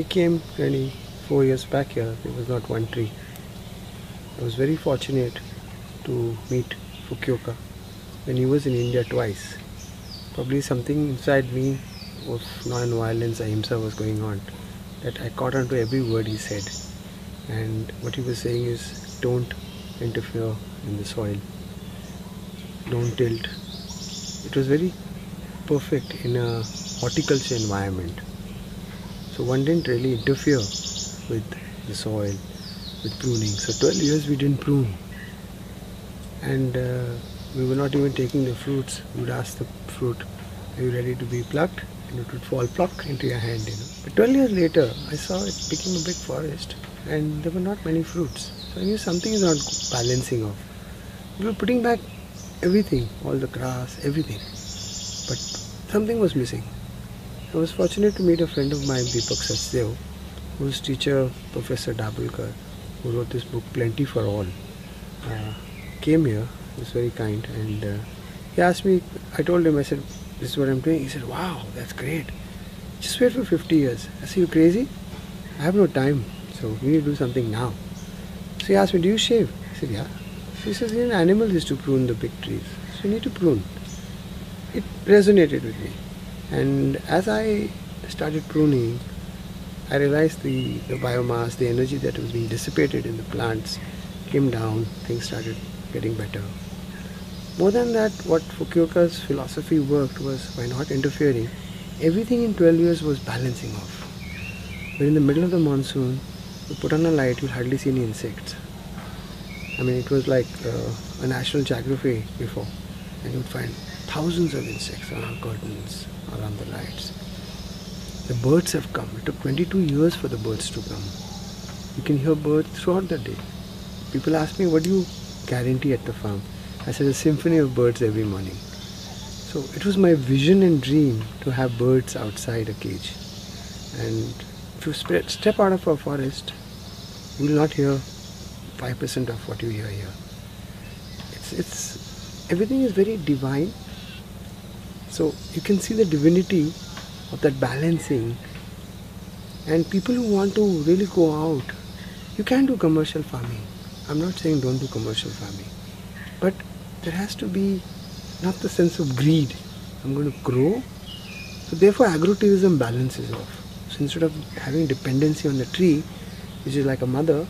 came 24 years back here, there was not one tree. I was very fortunate to meet Fukuoka when he was in India twice. Probably something inside me of non-violence, ahimsa was going on, that I caught on to every word he said. And what he was saying is, don't interfere in the soil, don't tilt. It was very perfect in a horticulture environment. So one didn't really interfere with the soil, with pruning. So 12 years we didn't prune. And we were not even taking the fruits. We would ask the fruit, are you ready to be plucked? And it would fall pluck into your hand, But 12 years later, I saw it became a big forest and there were not many fruits. So I knew something is not balancing off. We were putting back everything, all the grass, everything. But something was missing. I was fortunate to meet a friend of mine, Deepak Sachdev, whose teacher, Professor Dabulkar, who wrote this book, Plenty for All, came here. He was very kind, and he asked me, I told him, I said, this is what I'm doing. He said, wow, that's great. Just wait for 50 years. I said, you crazy? I have no time, so we need to do something now. So he asked me, do you shave? I said, yeah. He says, an animal is to prune the big trees, so you need to prune. It resonated with me. And as I started pruning, I realized the biomass, the energy that was being dissipated in the plants came down, things started getting better. More than that, what Fukuoka's philosophy worked was, by not interfering, everything in 12 years was balancing off. But in the middle of the monsoon, you put on a light, you'll hardly see any insects. I mean, it was like a National Geography before, and you'd find thousands of insects around curtains, around the lights. The birds have come. It took 22 years for the birds to come. You can hear birds throughout the day. People ask me, what do you guarantee at the farm? I said, a symphony of birds every morning. So it was my vision and dream to have birds outside a cage. And if you step out of a forest, you will not hear 5% of what you hear here. Everything is very divine. So you can see the divinity of that balancing. And people who want to really go out, you can do commercial farming. I'm not saying don't do commercial farming. But there has to be not the sense of greed. I'm going to grow. So therefore agrotourism balances off. So instead of having dependency on the tree, which is like a mother,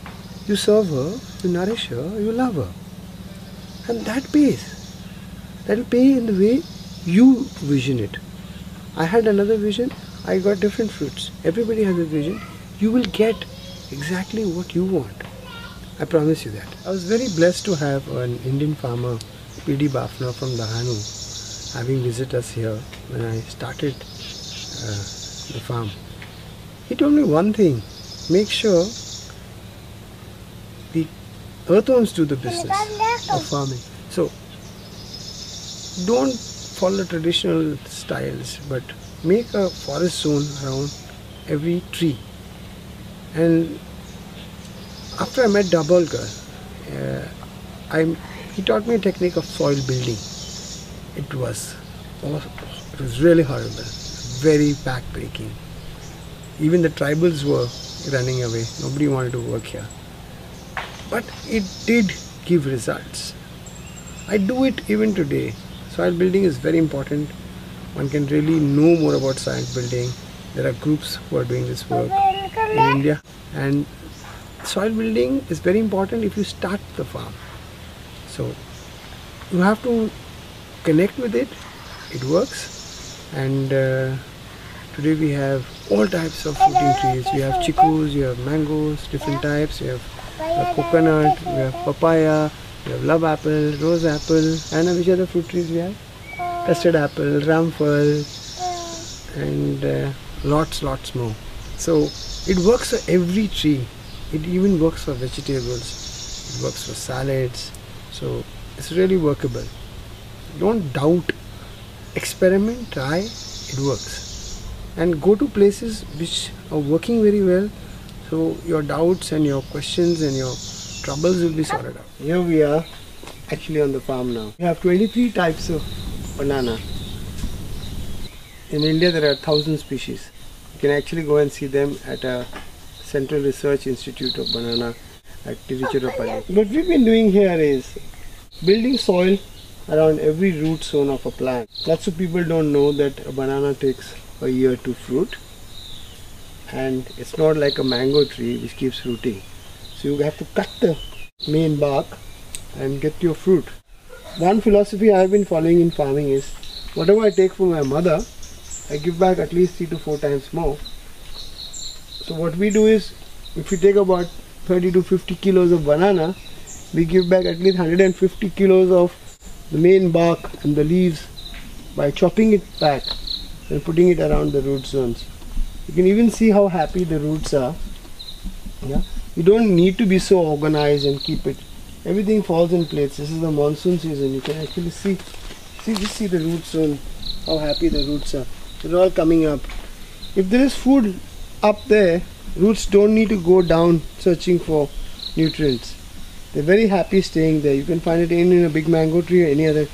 you serve her, you nourish her, you love her. And that pays. That will pay in the way you vision it. I had another vision, I got different fruits. Everybody has a vision. You will get exactly what you want. I promise you that. I was very blessed to have an Indian farmer, P.D. Bafna from Dahanu, having visited us here when I started the farm. He told me one thing, make sure the earthworms do the business of farming. So don't follow traditional styles, but make a forest zone around every tree. And after I met Dabulkar, he taught me a technique of soil building. It was really horrible, very back-breaking. Even the tribals were running away. Nobody wanted to work here. But it did give results. I do it even today. Soil building is very important. One can really know more about soil building. There are groups who are doing this work in India. And soil building is very important if you start the farm. So you have to connect with it. It works. And today we have all types of fruiting trees. We have chikus, you have mangoes, different types. We have coconut, we have papaya, we have love apple, rose apple, and which other fruit trees we have? Custard apple, ramphal, and lots more. So it works for every tree. It even works for vegetables. It works for salads. So it's really workable. Don't doubt. Experiment, try, it works. And go to places which are working very well. So your doubts and your questions and your troubles will be sorted out. Here we are actually on the farm now. We have 23 types of banana. In India there are 1,000 species. You can actually go and see them at a Central Research Institute of Banana at Tiruchirappalli. What we've been doing here is building soil around every root zone of a plant. Lots of people don't know that a banana takes a year to fruit, and it's not like a mango tree which keeps fruiting. So you have to cut the main bark and get your fruit. One philosophy I have been following in farming is whatever I take from my mother, I give back at least 3 to 4 times more. So what we do is, if we take about 30 to 50 kilos of banana, we give back at least 150 kilos of the main bark and the leaves by chopping it back and putting it around the root zones. You can even see how happy the roots are. Yeah? You don't need to be so organized and keep it. Everything falls in place. This is the monsoon season. You can actually just see the root zone, how happy the roots are. They're all coming up. If there is food up there, roots don't need to go down searching for nutrients. They're very happy staying there. You can find it in a big mango tree or any other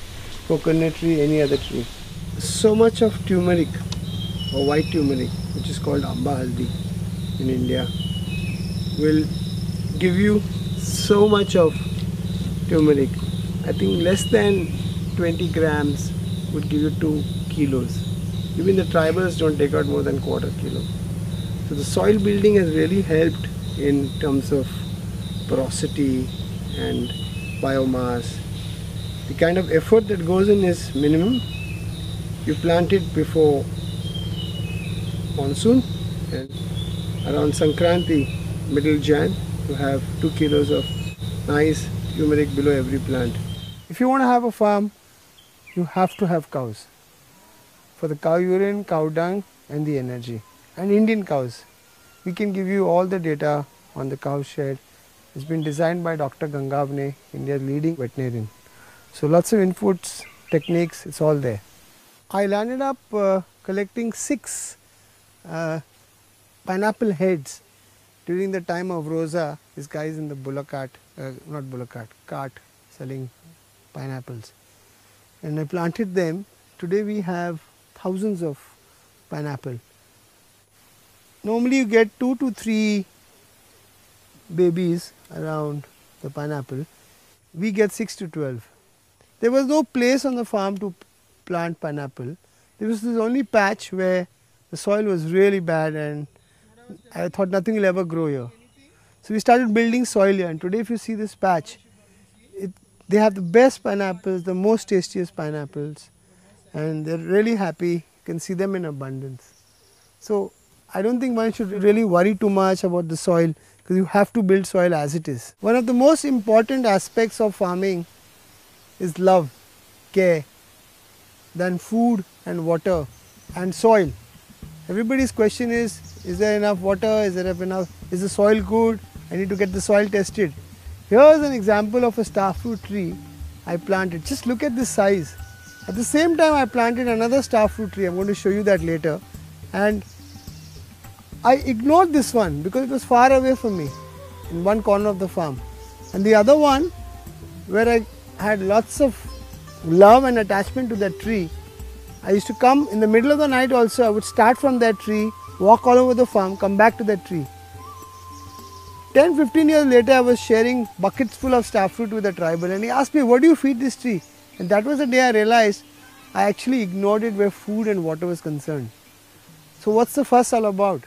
coconut tree, any other tree. So much of turmeric or white turmeric, which is called amba haldi in India, will give you so much of turmeric. I think less than 20 grams would give you 2 kilos. Even the tribals don't take out more than quarter kilo. So the soil building has really helped in terms of porosity and biomass. The kind of effort that goes in is minimum. You plant it before monsoon, and around Sankranti, middle Jan, you have 2 kilos of nice turmeric below every plant. If you want to have a farm, you have to have cows. For the cow urine, cow dung and the energy. And Indian cows. We can give you all the data on the cow shed. It's been designed by Dr. Gangavne, India's leading veterinarian. So lots of inputs, techniques, it's all there. I landed up collecting 6 pineapple heads during the time of Rosa. This guy is in the cart selling pineapples. And I planted them. Today we have thousands of pineapple. Normally you get 2 to 3 babies around the pineapple. We get 6 to 12. There was no place on the farm to plant pineapple. There was this only patch where the soil was really bad and I thought nothing will ever grow here. So we started building soil here, and today if you see this patch, they have the best pineapples, the most tastiest pineapples, and they're really happy. You can see them in abundance. So I don't think one should really worry too much about the soil, because you have to build soil as it is. One of the most important aspects of farming is love, care, than food and water and soil. Everybody's question is there enough water, is the soil good, I need to get the soil tested. Here's an example of a star fruit tree I planted. Just look at this size. At the same time I planted another star fruit tree, I'm going to show you that later, and I ignored this one because it was far away from me in one corner of the farm. And the other one, where I had lots of love and attachment to that tree, I used to come in the middle of the night also. I would start from that tree, walk all over the farm, come back to that tree. 10-15 years later, I was sharing buckets full of star fruit with a tribal, and he asked me, what do you feed this tree? And that was the day I realized I actually ignored it where food and water was concerned. So what's the fuss all about?